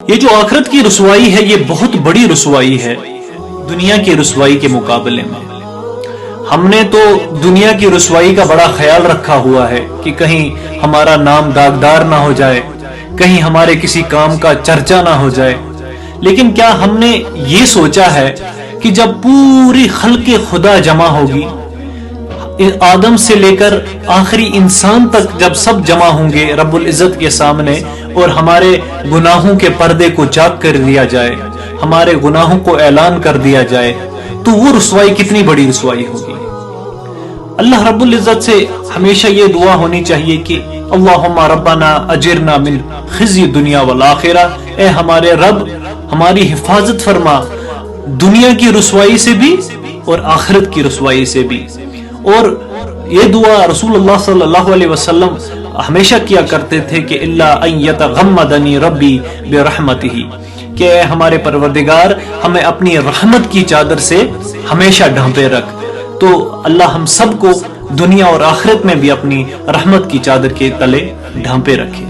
یہ جو آخرت کی رسوائی ہے یہ بہت بڑی رسوائی ہے دنیا کی رسوائی کے مقابلے میں۔ ہم نے تو دنیا کی رسوائی کا بڑا خیال رکھا ہوا ہے کہ کہیں ہمارا نام داغدار نہ ہو جائے، کہیں ہمارے کسی کام کا چرچا نہ ہو جائے، لیکن کیا ہم نے یہ سوچا ہے کہ جب پوری خلق خدا جمع ہوگی، آدم سے لے کر آخری انسان تک جب سب جمع ہوں گے رب العزت کے سامنے اور ہمارے گناہوں کے پردے کو چاک کر دیا جائے، ہمارے گناہوں کو اعلان کر دیا جائے، تو وہ رسوائی کتنی بڑی رسوائی ہوگی۔ اللہ رب العزت سے ہمیشہ یہ دعا ہونی چاہیے کہ اللہم ربنا اجرنا من خزی دنیا والآخرہ، اے ہمارے رب ہماری حفاظت فرما دنیا کی رسوائی سے بھی اور آخرت کی رسوائی سے بھی۔ اور یہ دعا رسول اللہ صلی اللہ علیہ وسلم ہمیشہ کیا کرتے تھے کہ اللہ ان یتغمدنی ربی برحمتہ، کہ اے ہمارے پروردگار ہمیں اپنی رحمت کی چادر سے ہمیشہ ڈھانپے رکھ۔ تو اللہ ہم سب کو دنیا اور آخرت میں بھی اپنی رحمت کی چادر کے تلے ڈھانپے رکھے۔